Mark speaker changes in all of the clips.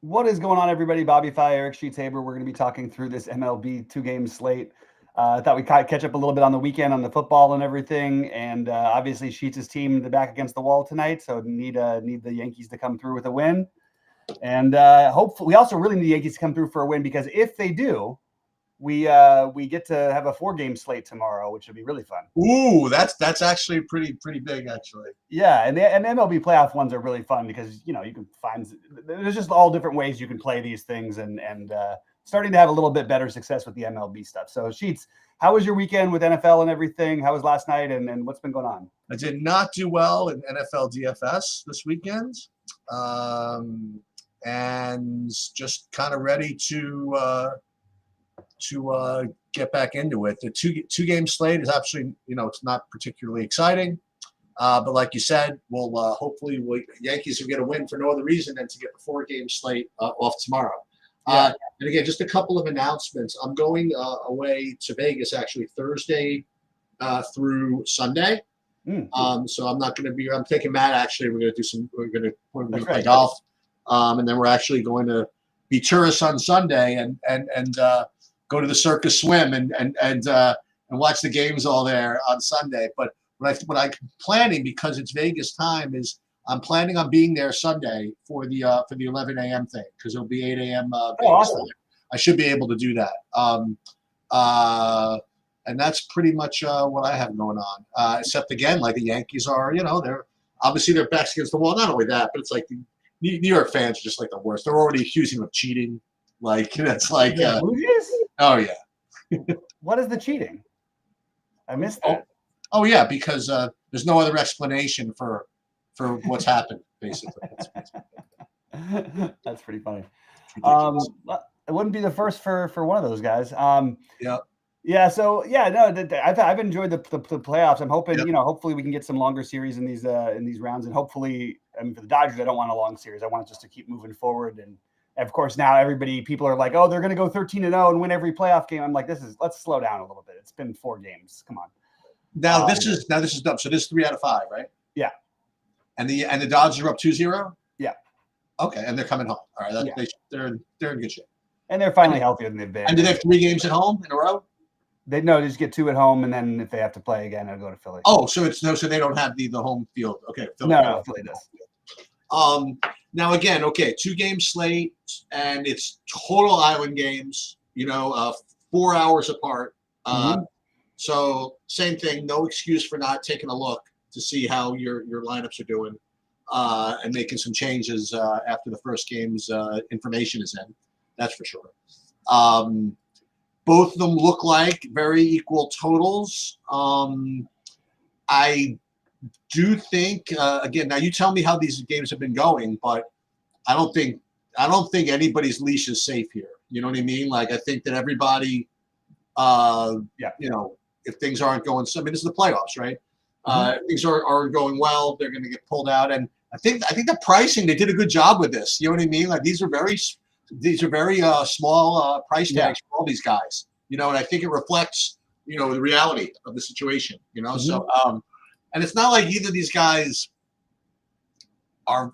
Speaker 1: What is going on, everybody? BobbyFi, Eric Sheets, We're going to be talking through this MLB two-game slate. I thought we'd catch up a little bit on the weekend on the football and everything. And obviously, Sheets' team back against the wall tonight, so need the Yankees to come through with a win. And hopefully, we also really need the Yankees to come through for a win, because if they do, we get to have a 4-game slate tomorrow, which would be really fun.
Speaker 2: Ooh, that's actually pretty big, actually.
Speaker 1: Yeah, and the MLB playoff ones are really fun because you can find there's just all different ways you can play these things, and starting to have a little bit better success with the MLB stuff. So Sheets, how was your weekend with NFL and everything? How was last night, and what's been going on?
Speaker 2: I did not do well in NFL DFS this weekend, and just kind of ready to get back into it. The two-game slate is actually, it's not particularly exciting, but like you said, we'll hopefully Yankees will get a win for no other reason than to get the 4-game slate off tomorrow.
Speaker 1: Yeah.
Speaker 2: And again, just a couple of announcements. I'm going away to Vegas actually Thursday through Sunday. So I'm not going to be. I'm taking Matt. Actually, we're going to play golf, and then we're actually going to be tourists on Sunday and go to the Circus Swim and watch the games all there on Sunday. But what I'm planning, because it's Vegas time, is I'm planning on being there Sunday for the 11 a.m. thing, because it'll be 8 a.m. Vegas time. I should be able to do that. And that's pretty much what I have going on. Except again, like the Yankees are, they're obviously their backs against the wall. Not only that, but it's like the New York fans are just like the worst. They're already accusing them of cheating. Like that's like. Oh yeah.
Speaker 1: What is the cheating? I missed that.
Speaker 2: Oh yeah, because there's no other explanation for what's happened, basically.
Speaker 1: That's pretty funny. It wouldn't be the first for one of those guys.
Speaker 2: Yeah.
Speaker 1: Yeah. So yeah, no, I've enjoyed the playoffs. I'm hoping, hopefully we can get some longer series in these rounds, and hopefully, for the Dodgers, I don't want a long series. I want it just to keep moving forward. And of course, now people are like, oh, they're going to go 13-0 and win every playoff game. I'm like, let's slow down a little bit. It's been 4 games. Come on.
Speaker 2: Now this is dumb. So this is 3 out of 5, right?
Speaker 1: Yeah.
Speaker 2: And the Dodgers are up 2-0.
Speaker 1: Yeah.
Speaker 2: Okay, and they're coming home. All right, they're in good shape.
Speaker 1: And they're finally healthier than they've been.
Speaker 2: And do they have 3 games at home in a row?
Speaker 1: They just get 2 at home, and then if they have to play again, they'll go to Philly.
Speaker 2: Oh, so so they don't have the home field. Okay,
Speaker 1: no, Philly does.
Speaker 2: Now again, 2-game slate, and it's total island games. 4 hours apart. So same thing. No excuse for not taking a look to see how your lineups are doing, and making some changes after the first game's information is in. That's for sure. Both of them look like very equal totals. I do think again. Now you tell me how these games have been going, but I don't think anybody's leash is safe here. You know what I mean? Like I think that everybody, if things aren't going, this is the playoffs, right? If things aren't going well, they're going to get pulled out. And I think the pricing, they did a good job with this. You know what I mean? Like these are very small price tags for all these guys. And I think it reflects the reality of the situation. So and it's not like either of these guys are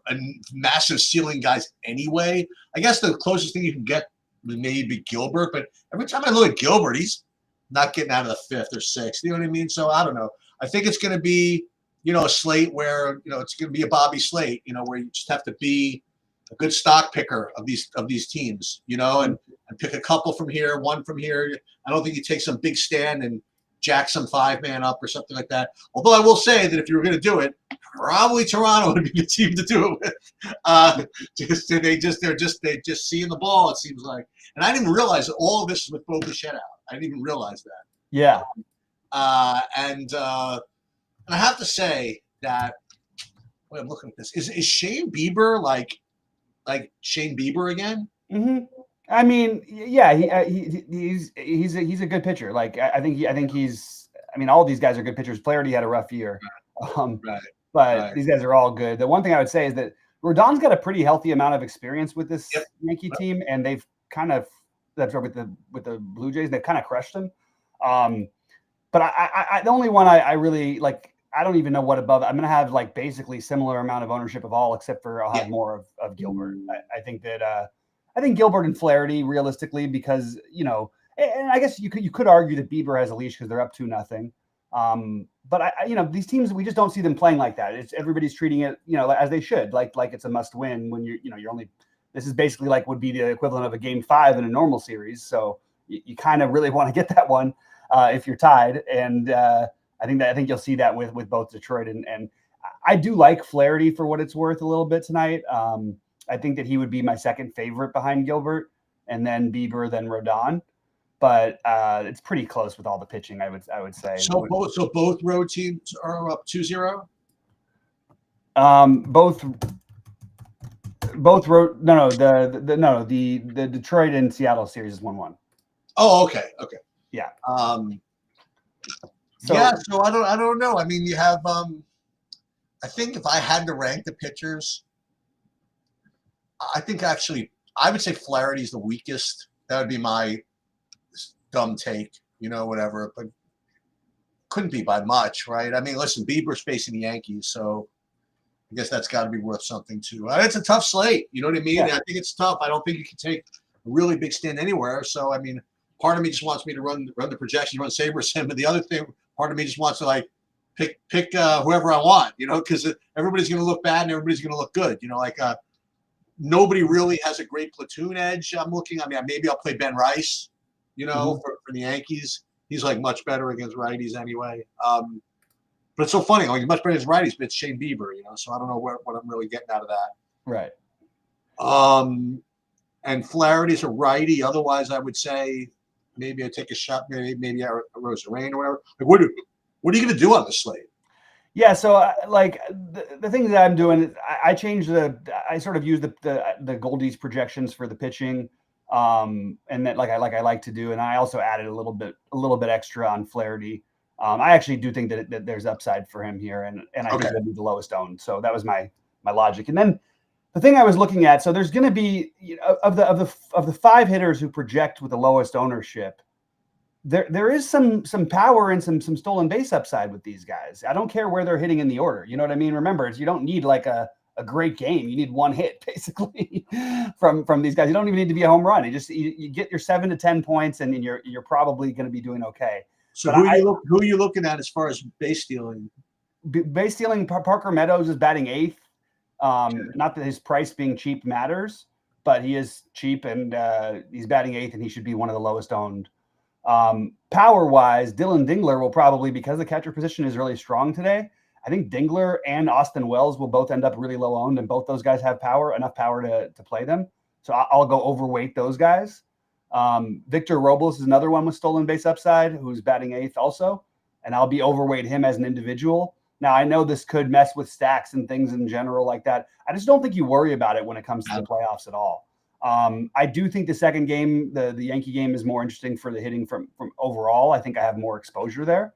Speaker 2: massive ceiling guys anyway. I guess the closest thing you can get would maybe Gilbert, but every time I look at Gilbert, he's not getting out of the 5th or 6th. You know what I mean? So I don't know. I think it's going to be, a slate where, it's going to be a Bobby slate, where you just have to be a good stock picker of these teams, and pick a couple from here, one from here. I don't think you take some big stand and jack some 5-man up or something like that. Although I will say that if you were going to do it, probably Toronto would be the team to do it with. They're just seeing the ball, it seems like. And I didn't realize that all of this is with Bo Bichette out. I didn't even realize that.
Speaker 1: Yeah.
Speaker 2: And I have to say that when I'm looking at this, is Shane Bieber like Shane Bieber again?
Speaker 1: Mm-hmm. I mean, yeah, he's a good pitcher. Like I think he's. All these guys are good pitchers. Flaherty had a rough year, but these guys are all good. The one thing I would say is that Rodon's got a pretty healthy amount of experience with this Yankee team, and they've kind of with the Blue Jays, they've kind of crushed them. But I the only one I really like. I don't even know what above. I'm going to have like basically similar amount of ownership of all, except for I'll have more of Gilbert. I think that I think Gilbert and Flaherty realistically, because and I guess you could argue that Bieber has a leash because they're up 2-0. But I these teams, we just don't see them playing like that. It's everybody's treating it as they should, like it's a must win when you're only. This is basically like would be the equivalent of a game 5 in a normal series. So you kind of really want to get that one if you're tied. And I think you'll see that with both Detroit and I do like Flaherty for what it's worth a little bit tonight. I think that he would be my second favorite behind Gilbert, and then Bieber, then Rodon. But it's pretty close with all the pitching, I would say.
Speaker 2: So both road teams are up 2-0?
Speaker 1: Both road the Detroit and Seattle series is 1-1.
Speaker 2: Oh, okay.
Speaker 1: Yeah.
Speaker 2: So I don't know. I mean, you have I think if I had to rank the pitchers, I think actually I would say Flaherty's the weakest. That would be my dumb take, whatever, but couldn't be by much, right? I mean, listen, Bieber's facing the Yankees, so I guess that's got to be worth something too. It's a tough slate, you know what I mean? Yeah. I think it's tough. I don't think you can take a really big stand anywhere. So, I mean, part of me just wants me to run the projection, run SaberSim, but the other thing, part of me just wants to like pick whoever I want, because everybody's going to look bad and everybody's going to look good, nobody really has a great platoon edge. I mean, maybe I'll play Ben Rice, for the Yankees. He's like much better against righties anyway. But it's so funny. Like, he's much better against righties, but it's Shane Bieber, so I don't know what I'm really getting out of that.
Speaker 1: Right.
Speaker 2: And Flaherty's a righty. Otherwise, I would say maybe I take a shot, maybe a Rose of Rain or whatever. Like, what are you going to do on the slate?
Speaker 1: Yeah, so like the things that I'm doing, I sort of use the Goldies projections for the pitching, and that I like to do, and I also added a little bit extra on Flaherty. I actually do think that there's upside for him here, and I think that'd be the lowest owned. So that was my logic. And then the thing I was looking at, so there's going to be of the 5 hitters who project with the lowest ownership. There is some power and some stolen base upside with these guys. I don't care where they're hitting in the order. You know what I mean? Remember, you don't need like a great game. You need one hit basically from these guys. You don't even need to be a home run. You get your 7 to 10 points, and you're probably going to be doing okay.
Speaker 2: So who are you looking at as far as base stealing?
Speaker 1: Base stealing, Parker Meadows is batting 8th. Not that his price being cheap matters, but he is cheap, and he's batting 8th, and he should be one of the lowest owned. Power wise, Dylan Dingler will probably, because the catcher position is really strong today, I think Dingler and Austin Wells will both end up really low owned, and both those guys have enough power to play them. So I'll go overweight those guys. Victor Robles is another one with stolen base upside, who's batting 8th also, and I'll be overweight him as an individual. Now, I know this could mess with stacks and things in general like that. I just don't think you worry about it when it comes to the playoffs at all. I do think the second game, the Yankee game, is more interesting for the hitting from overall. I think I have more exposure there,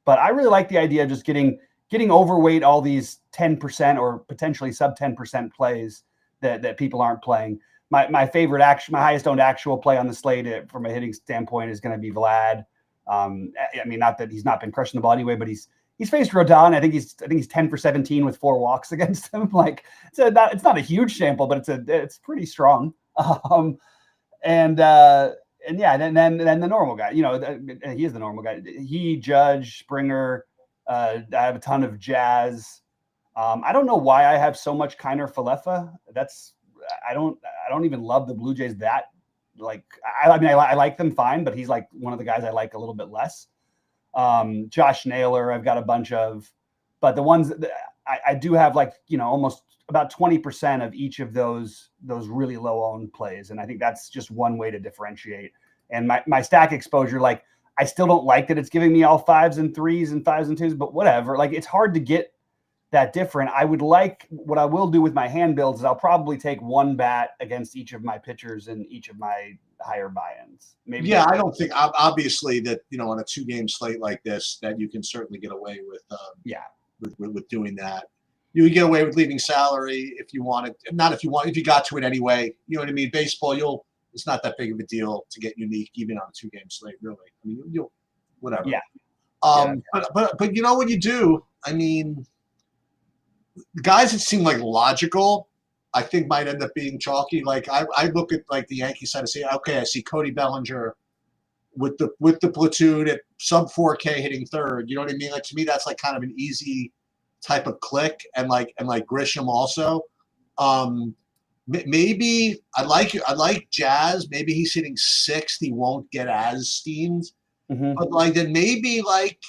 Speaker 1: but I really like the idea of just getting overweight all these 10% or potentially sub 10% plays that people aren't playing. My favorite my highest owned actual play on the slate from a hitting standpoint is going to be Vlad. I mean, not that he's not been crushing the ball anyway, but he's faced Rodon. I think he's 10 for 17 with 4 walks against him. Like, it's not a huge sample, but it's pretty strong. And then the normal guy, he is the normal guy. He, Judge, Springer. I have a ton of Jazz. I don't know why I have so much Kiner Falefa. I don't even love the Blue Jays that. Like, I like them fine, but he's like one of the guys I like a little bit less. Josh Naylor, I've got a bunch of, but the ones that I do have, like, almost about 20% of each of those really low owned plays. And I think that's just one way to differentiate. And my stack exposure, like, I still don't like that it's giving me all 5s and 3s and 5s and 2s, but whatever. Like, it's hard to get that different. What I will do with my hand builds is I'll probably take one bat against each of my pitchers and each of my higher buy-ins. Maybe.
Speaker 2: Yeah, I don't think obviously that, on a 2-game slate like this, that you can certainly get away with with doing that. You can get away with leaving salary if you wanted. Not if you want, if you got to it anyway. You know what I mean? Baseball, it's not that big of a deal to get unique even on a 2-game slate, really. I mean, you'll whatever.
Speaker 1: Yeah.
Speaker 2: But you know what you do? I mean, the guys that seem like logical, I think might end up being chalky. Like I look at like the Yankee side and say, okay, I see Cody Bellinger with the platoon at sub 4K hitting third. You know what I mean? Like to me, that's like kind of an easy type of click, and like Grisham also. Maybe I like Jazz. Maybe he's hitting sixth. He won't get as steamed. But like then maybe like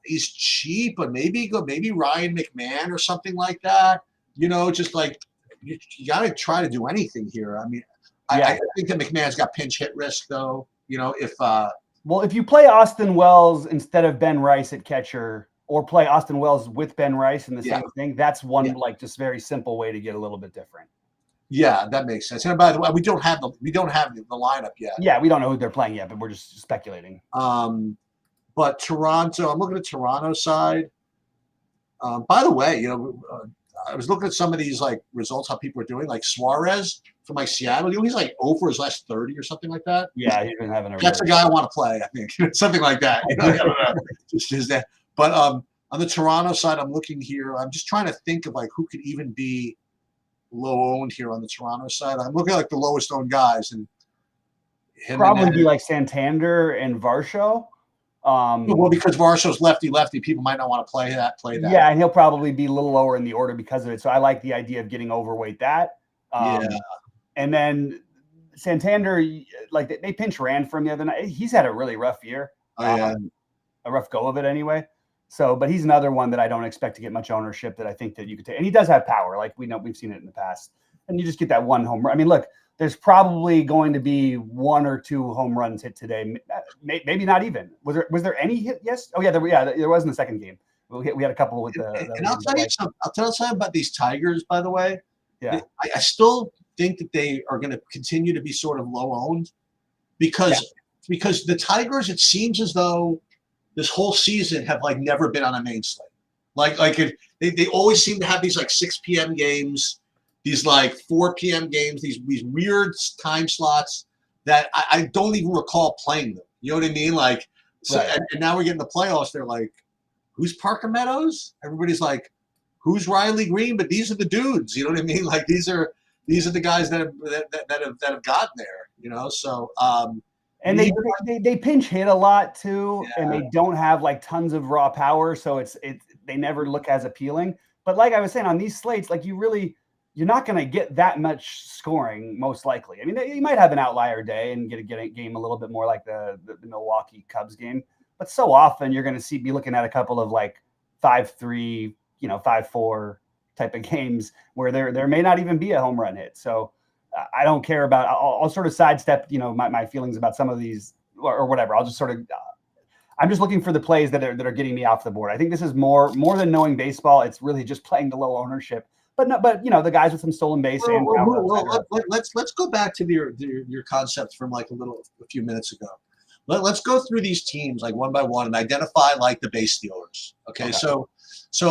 Speaker 2: he's cheap, but maybe Ryan McMahon or something like that. You know, just like you got to try to do anything here. I mean, I think that McMahon's got pinch hit risk though. You know,
Speaker 1: if you play Austin Wells instead of Ben Rice at catcher, or play Austin Wells with Ben Rice in the same thing, that's one like just very simple way to get a little bit different.
Speaker 2: Yeah, that makes sense. And by the way, we don't have the lineup yet.
Speaker 1: Yeah, we don't know who they're playing yet, but we're just speculating.
Speaker 2: But Toronto, I'm looking at Toronto's side. By the way, you know, I was looking at some of these like results, how people are doing. Like Suarez from like Seattle, you know, he's like over his last 30 or something like that.
Speaker 1: Yeah, he's been having
Speaker 2: that's a guy I want to play. I think something like that. You know, I don't know. Just that. But on the Toronto side, I'm looking here. I'm just trying to think of like who could even be low owned here on the Toronto side. I'm looking at like the lowest owned guys, and
Speaker 1: probably be like Santander and Varsho.
Speaker 2: Well, because Varsho's lefty, people might not want to play that.
Speaker 1: Yeah, and he'll probably be a little lower in the order because of it. So I like the idea of getting overweight that. And then Santander, like they pinch ran for him the other night. He's had a really rough year. A rough go of it anyway. So, but he's another one that I don't expect to get much ownership that I think that you could take. And he does have power. Like we've seen it in the past. And you just get that one home run. I mean, look, there's probably going to be one or two home runs hit today. Maybe not even. Was there any hit? Yes. Oh yeah. There was in the second game. We had a couple with the.
Speaker 2: And I'll tell you something about these Tigers, by the way.
Speaker 1: Yeah.
Speaker 2: I still think that they are going to continue to be sort of low owned because the Tigers, it seems as though this whole season have like never been on a main slate. They always seem to have these like 6 p.m. games, these like 4 p.m. games, these weird time slots that I don't even recall playing them. You know what I mean? Like, so, and now we're getting the playoffs. They're like, who's Parker Meadows? Everybody's like, who's Riley Green? But these are the dudes. You know what I mean? Like these are the guys that have gotten there. You know, so.
Speaker 1: And they pinch hit a lot too, and they don't have like tons of raw power, so they never look as appealing. But like I was saying, on these slates, like you're not going to get that much scoring most likely. I mean, you might have an outlier day and get a game a little bit more like the Milwaukee Cubs game, but so often you're going to be looking at a couple of like 5-3, 5-4 type of games where there may not even be a home run hit. So. I don't care about. I'll sort of sidestep, my feelings about some of these or whatever. I'll just sort of. I'm just looking for the plays that are getting me off the board. I think this is more than knowing baseball. It's really just playing the low ownership. But the guys with some stolen base.
Speaker 2: Let's go back to your concept from like a few minutes ago. Let's go through these teams like one by one and identify like the base stealers. Okay. So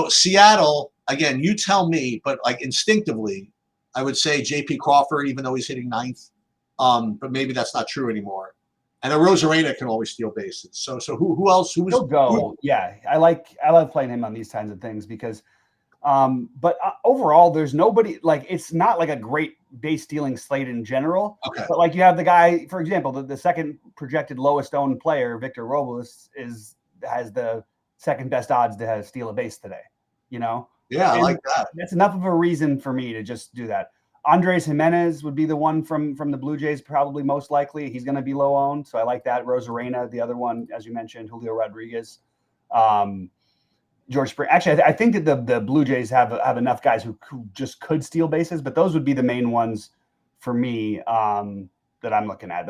Speaker 2: Seattle again. You tell me, but like instinctively. I would say J.P. Crawford, even though he's hitting ninth, but maybe that's not true anymore. And then Rosarena can always steal bases. So who else?
Speaker 1: He'll go. Yeah, I love playing him on these kinds of things because, but overall, there's nobody like it's not like a great base stealing slate in general.
Speaker 2: Okay.
Speaker 1: But like you have the guy, for example, the second projected lowest owned player, Victor Robles, has the second best odds to steal a base today.
Speaker 2: Yeah, I like that.
Speaker 1: That's enough of a reason for me to just do that. Andres Jimenez would be the one from the Blue Jays, probably most likely. He's going to be low owned, so I like that. Rosarena, the other one, as you mentioned, Julio Rodriguez, George Springer. Actually, I think that the Blue Jays have enough guys who just could steal bases, but those would be the main ones for me that I'm looking at.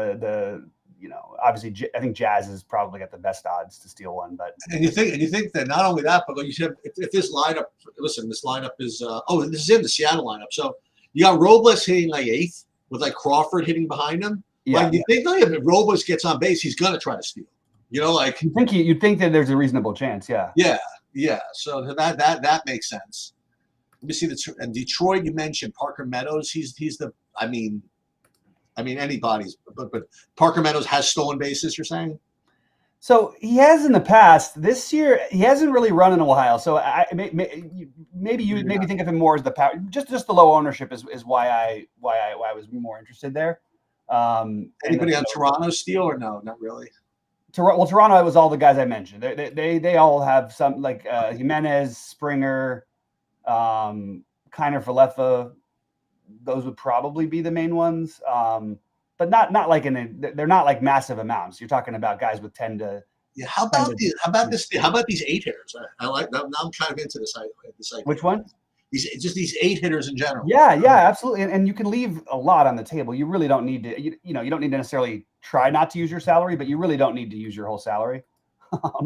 Speaker 1: Obviously, I think Jazz is probably got the best odds to steal one. But
Speaker 2: you think that not only that, but like you said, if this lineup, this lineup is this is in the Seattle lineup. So you got Robles hitting like eighth with like Crawford hitting behind him.
Speaker 1: Yeah,
Speaker 2: like you think if Robles gets on base, he's gonna try to steal. Like
Speaker 1: you'd think that there's a reasonable chance.
Speaker 2: Yeah. So that makes sense. Let me see and Detroit. You mentioned Parker Meadows. He's the. I mean anybody's, but Parker Meadows has stolen bases. You're saying?
Speaker 1: So he has in the past. This year, he hasn't really run in a while. So maybe you think of him more as the power. Just the low ownership is why I was more interested there.
Speaker 2: Anybody on Toronto still or no? Not really.
Speaker 1: Toronto, it was all the guys I mentioned. They all have some like Jimenez, Springer, Kiner Falefa. Those would probably be the main ones. But not like they're not like massive amounts. You're talking about guys with 10 to.
Speaker 2: Yeah. How about these 8-hitters? I like now. I'm kind of into this.
Speaker 1: Which one?
Speaker 2: These 8-hitters in general.
Speaker 1: Yeah, absolutely. And you can leave a lot on the table. You really don't need to. You don't need to necessarily try not to use your salary, but you really don't need to use your whole salary.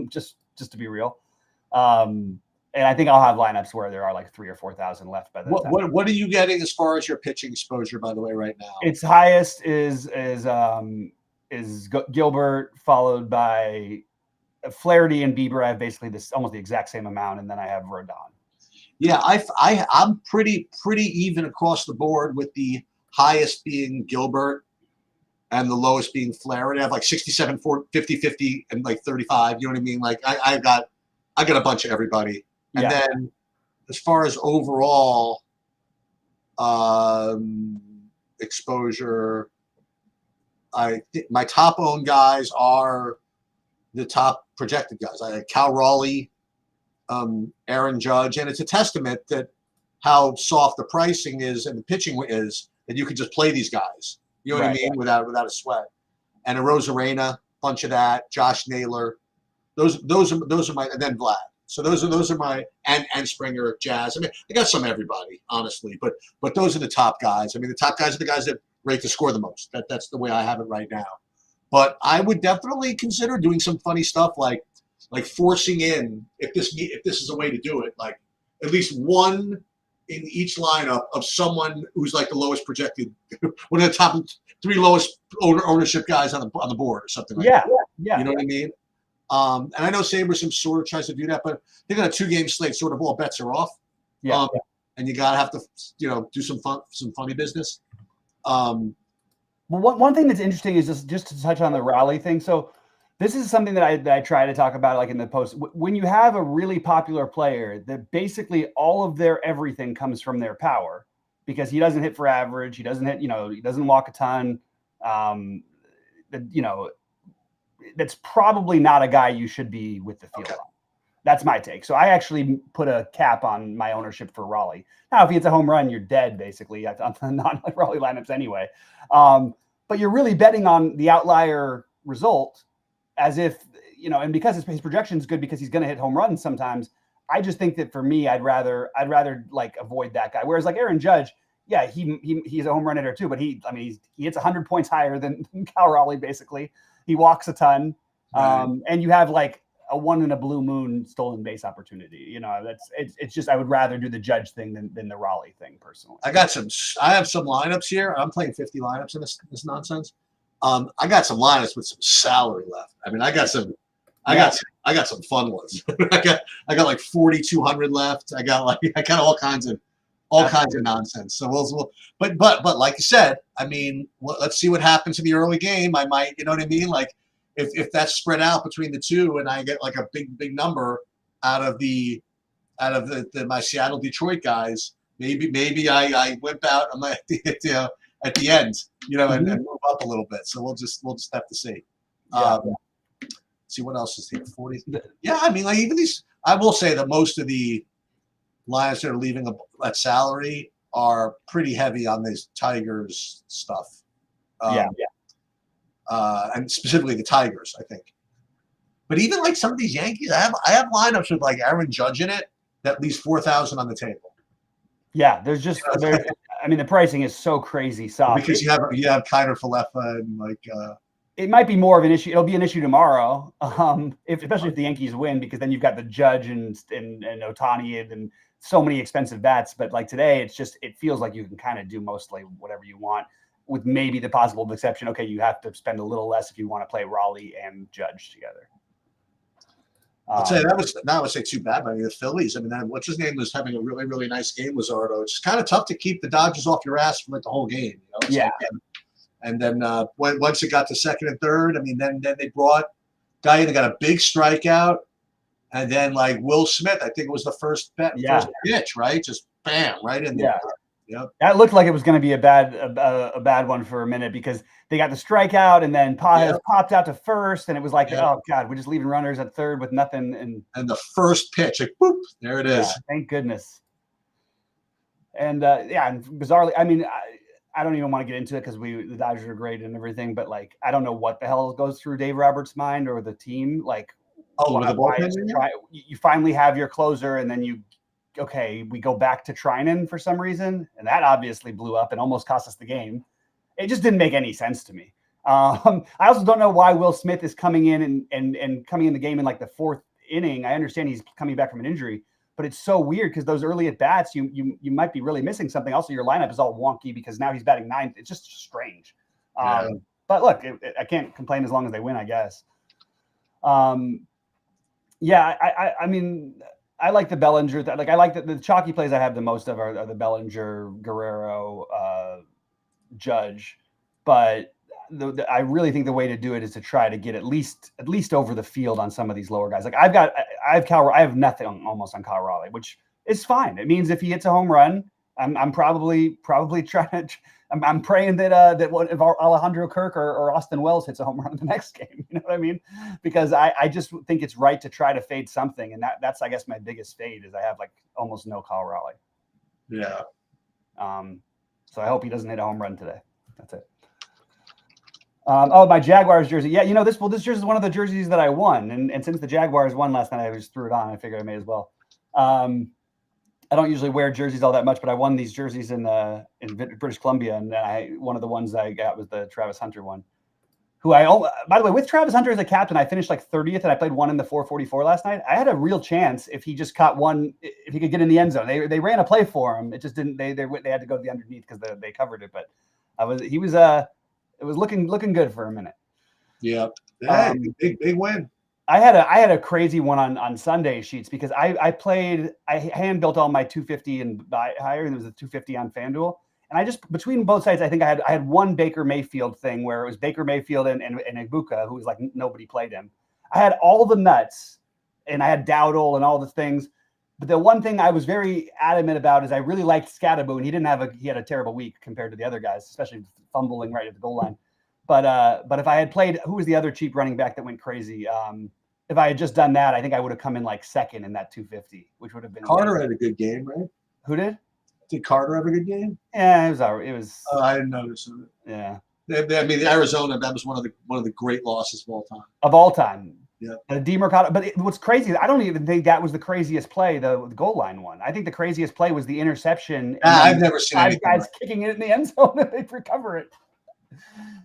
Speaker 1: just to be real. And I think I'll have lineups where there are like 3,000 or 4,000 left by the time.
Speaker 2: What are you getting as far as your pitching exposure, by the way, right now?
Speaker 1: Its highest is Gilbert, followed by Flaherty and Bieber. I have basically almost the exact same amount, and then I have Rodon.
Speaker 2: Yeah, I'm pretty even across the board, with the highest being Gilbert and the lowest being Flaherty. I have like 67, 50, 50, and like 35. You know what I mean? Like I got a bunch of everybody. And then as far as overall exposure, my top owned guys are the top projected guys. I had Cal Raleigh, Aaron Judge, and it's a testament that how soft the pricing is and the pitching is that you can just play these guys. You know what I mean? Without a sweat. And a Rosarena, bunch of that. Josh Naylor, those are my, and then Vlad. So those are my and Springer, Jazz. I mean, I got some everybody, honestly, but those are the top guys. I mean, the top guys are the guys that rate to score the most. That's the way I have it right now. But I would definitely consider doing some funny stuff like forcing in, if this is a way to do it, like at least one in each lineup of someone who's like the lowest projected, one of the top 3 lowest ownership guys on the board or something like that. Yeah. You know what I mean? And I know Saberson sort of tries to do that, but they got a 2-game slate. Sort of all bets are off. And you gotta have to, do some funny business.
Speaker 1: Well, one thing that's interesting is just to touch on the Raleigh thing. So this is something that I try to talk about, like in the post. When you have a really popular player, that basically all of their everything comes from their power, because he doesn't hit for average, he doesn't hit, he doesn't walk a ton. That's probably not a guy you should be with the field on. That's my take. So I actually put a cap on my ownership for Raleigh. Now, if he hits a home run, you're dead, basically, on the non-Raleigh lineups anyway. But you're really betting on the outlier result, as if, and because his projection is good because he's going to hit home runs sometimes. I just think that for me, I'd rather like avoid that guy. Whereas like Aaron Judge, yeah, he's a home run hitter too, but he hits 100 points higher than Cal Raleigh, basically. He walks a ton, and you have like a 1 in a blue moon stolen base opportunity. It's just I would rather do the Judge thing than the Raleigh thing personally.
Speaker 2: I have some lineups here. I'm playing 50 lineups in this nonsense. I got some lineups with some salary left. I mean, I got some fun ones. I got like 4,200 left. I got all kinds of nonsense. So but like you said, I mean, let's see what happens in the early game. I might, you know what I mean? Like if that's spread out between the two and I get like a big number out of my Seattle Detroit guys, maybe I whip out at the end, and move up a little bit. So we'll just have to see. See what else is here. 40. Yeah, I mean, like even these. I will say that most of the Lions that are leaving at salary are pretty heavy on this Tigers stuff. And specifically the Tigers, I think. But even like some of these Yankees, I have lineups with like Aaron Judge in it that leaves 4,000 on the table.
Speaker 1: Yeah, there's just I mean, the pricing is so crazy soft
Speaker 2: because you have Kiner Falefa and like.
Speaker 1: It might be more of an issue. It'll be an issue tomorrow, especially if the Yankees win, because then you've got the Judge and Ohtani and so many expensive bats. But like today, it feels like you can kind of do mostly whatever you want, with maybe the possible exception. Okay, you have to spend a little less if you want to play Raleigh and Judge together.
Speaker 2: I'd say that was too bad. I mean, the Phillies. I mean, what's his name was having a really, really nice game. Luzardo. It's kind of tough to keep the Dodgers off your ass for like the whole game. And then once it got to second and third, I mean, then they brought guy either got a big strikeout, and then like Will Smith, I think it was the first pitch, right? Just bam, right in there. Yep.
Speaker 1: That looked like it was going to be a bad one for a minute because they got the strikeout and then Pages popped out to first and it was like, oh God, we're just leaving runners at third with nothing.
Speaker 2: And the first pitch, like, boop, there it is.
Speaker 1: Thank goodness. And and bizarrely, I mean, I don't even want to get into it because the Dodgers are great and everything, but like, I don't know what the hell goes through Dave Roberts' mind or the team. Like, you finally have your closer and then we go back to Trinan for some reason, and that obviously blew up and almost cost us the game. It just didn't make any sense to me. I also don't know why Will Smith is coming in and coming in the game in like the fourth inning. I understand he's coming back from an injury, but it's so weird because those early at bats, you might be really missing something. Also, your lineup is all wonky because now he's batting ninth. It's just strange. But look, I can't complain as long as they win, I guess. I mean, I like the Bellinger. Like I like the chalky plays I have the most of are the Bellinger, Guerrero, Judge, but I really think the way to do it is to try to get at least over the field on some of these lower guys. Like I have nothing almost on Kyle Raleigh, which is fine. It means if he hits a home run, I'm probably trying to. I'm praying that if Alejandro Kirk or Austin Wells hits a home run in the next game, you know what I mean? Because I just think it's right to try to fade something, and that's I guess my biggest fade is I have like almost no Kyle Raleigh.
Speaker 2: Yeah.
Speaker 1: So I hope he doesn't hit a home run today. That's it. My Jaguars jersey. Yeah, this jersey is one of the jerseys that I won, and since the Jaguars won last night, I just threw it on. I figured I may as well. I don't usually wear jerseys all that much, but I won these jerseys in British Columbia, and one of the ones I got was the Travis Hunter one. By the way, with Travis Hunter as a captain, I finished like 30th, and I played one in the 444 last night. I had a real chance if he just caught one, if he could get in the end zone. They ran a play for him. It just didn't. They had to go to the underneath because they covered it. But it was looking good for a minute.
Speaker 2: Yeah, big win.
Speaker 1: I had a crazy one on Sunday Sheets because I hand built all my 250 and higher, and there was a 250 on FanDuel. And I just, between both sides, I think I had one Baker Mayfield thing where it was Baker Mayfield and Ibuka, who was like nobody played him. I had all the nuts, and I had Dowdle and all the things. But the one thing I was very adamant about is I really liked Scatterbo, and he had a terrible week compared to the other guys, especially fumbling right at the goal line. But if I had played, who was the other cheap running back that went crazy? If I had just done that, I think I would have come in like second in that 250, which would have been
Speaker 2: Carter had a good game, right?
Speaker 1: Who did?
Speaker 2: Did Carter have a good game?
Speaker 1: Yeah, it was.
Speaker 2: Oh, I didn't notice it.
Speaker 1: Yeah.
Speaker 2: I mean, the Arizona, that was one of the great losses of all time.
Speaker 1: Of all time.
Speaker 2: Yeah.
Speaker 1: DeMercado. But what's crazy is I don't even think that was the craziest play, the goal line one. I think the craziest play was the interception.
Speaker 2: I've never seen
Speaker 1: five guys kicking it in the end zone and they recover it.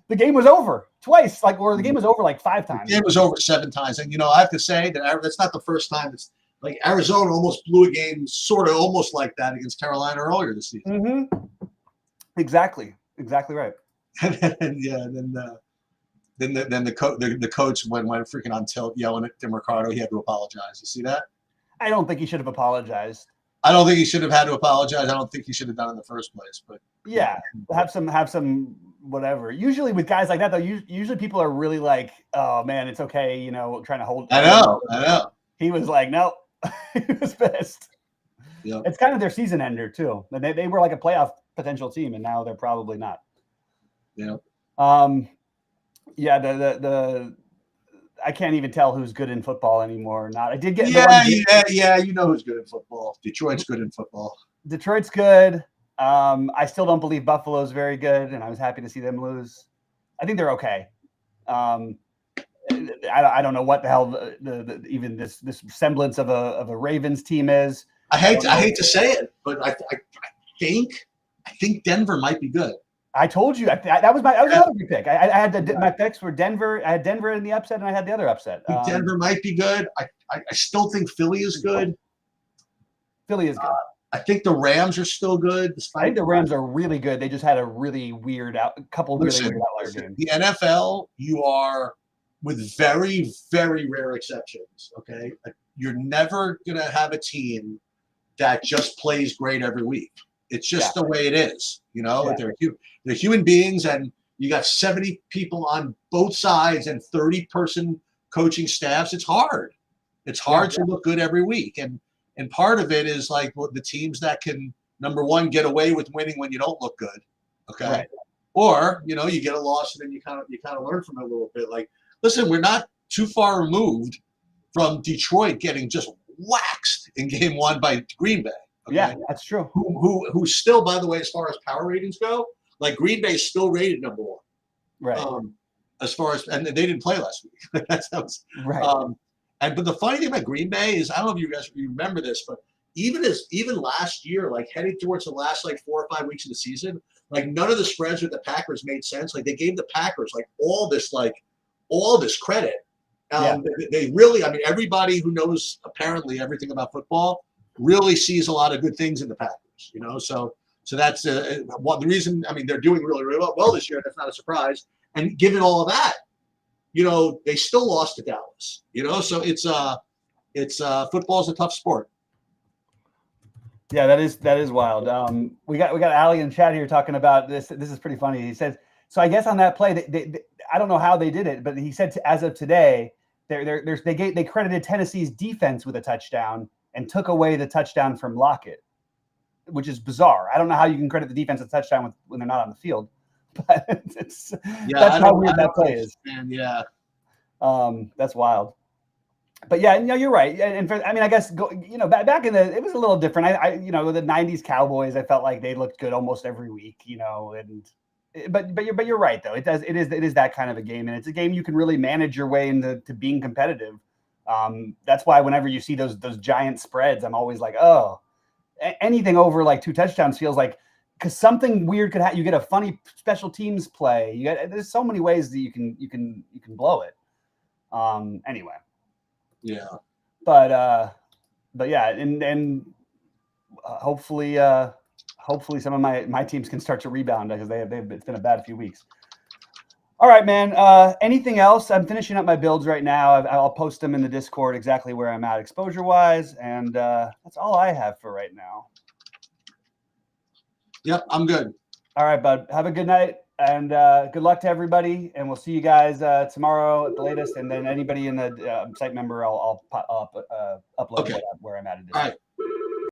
Speaker 1: The game was over twice, or the game was over like 5 times.
Speaker 2: The game was over 7 times. And, I have to say that that's not the first time. It's like Arizona almost blew a game sort of almost like that against Carolina earlier this season.
Speaker 1: Mm-hmm. Exactly right.
Speaker 2: And then the coach went freaking on tilt yelling at DeMercado. He had to apologize. You see that?
Speaker 1: I don't think he should have apologized.
Speaker 2: I don't think he should have had to apologize. I don't think he should have done it in the first place. But
Speaker 1: yeah, have some whatever. Usually with guys like that, though, usually people are really like, "Oh man, it's okay," trying to hold.
Speaker 2: I know.
Speaker 1: He was like, "No," he was pissed.
Speaker 2: Yep.
Speaker 1: It's kind of their season ender too. They were like a playoff potential team, and now they're probably not.
Speaker 2: Yeah.
Speaker 1: Yeah. The I can't even tell who's good in football anymore or not. I did get
Speaker 2: yeah. You know who's good in football. Detroit's good in football.
Speaker 1: Detroit's good. I still don't believe Buffalo's very good, and I was happy to see them lose. I think they're okay. I don't know what the hell even this semblance of a Ravens team is.
Speaker 2: I hate to say it, but I think Denver might be good.
Speaker 1: I told you that was another big pick. I had my picks for Denver. I had Denver in the upset, and I had the other upset.
Speaker 2: Denver might be good. I still think Philly is good.
Speaker 1: Philly is good.
Speaker 2: I think the Rams are still good.
Speaker 1: I think the Rams are really good. They just had a really weird couple really weird outlier games.
Speaker 2: The NFL, you are, with very, very rare exceptions, okay? You're never going to have a team that just plays great every week. It's just the way it is, Yeah. They're human beings, and you got 70 people on both sides and 30-person coaching staffs, it's hard. It's hard to look good every week. And part of it is like the teams that can, number one, get away with winning when you don't look good. Okay.
Speaker 1: Right.
Speaker 2: Or, you know, you get a loss and then you kind of learn from it a little bit. Like, listen, we're not too far removed from Detroit getting just waxed in game 1 by Green Bay. Okay?
Speaker 1: Yeah, that's true.
Speaker 2: Who still, by the way, as far as power ratings go, like Green Bay is still rated number 1.
Speaker 1: Right.
Speaker 2: As far as, and they didn't play last week. that was
Speaker 1: right.
Speaker 2: But the funny thing about Green Bay is, I don't know if you guys remember this, but even last year, like heading towards the last like 4 or 5 weeks of the season, like none of the spreads with the Packers made sense. Like they gave the Packers like all this credit. They really, I mean, everybody who knows apparently everything about football really sees a lot of good things in the Packers, you know? So that's the reason, I mean, they're doing really, really well this year. That's not a surprise. And given all of that, you know, they still lost to Dallas, you know? So it's football's a tough sport.
Speaker 1: Yeah, that is wild. We got Ali in chat here talking about this. This is pretty funny. He says, so I guess on that play, they I don't know how they did it, but he said as of today, they credited Tennessee's defense with a touchdown and took away the touchdown from Lockett, which is bizarre. I don't know how you can credit the defense a touchdown when they're not on the field, but that's how weird that play is.
Speaker 2: Yeah,
Speaker 1: that's wild. But yeah, you know, you're right. And I guess you know, back in it was a little different. I you know, the '90s Cowboys, I felt like they looked good almost every week. You know, but you're right though. It is that kind of a game, and it's a game you can really manage your way into being competitive. That's why whenever you see those giant spreads, I'm always like, oh, anything over like 2 touchdowns feels like, because something weird could happen. You get a funny special teams play. There's so many ways that you can blow it. Anyway.
Speaker 2: Yeah.
Speaker 1: But yeah, and hopefully some of my teams can start to rebound because it's been a bad few weeks. All right, man. Anything else? I'm finishing up my builds right now. I'll post them in the Discord exactly where I'm at exposure wise, and that's all I have for right now.
Speaker 2: Yep, I'm good.
Speaker 1: All right, bud. Have a good night. And good luck to everybody, and we'll see you guys tomorrow at the latest. And then anybody in the site member, I'll upload that where I'm at.
Speaker 2: All right.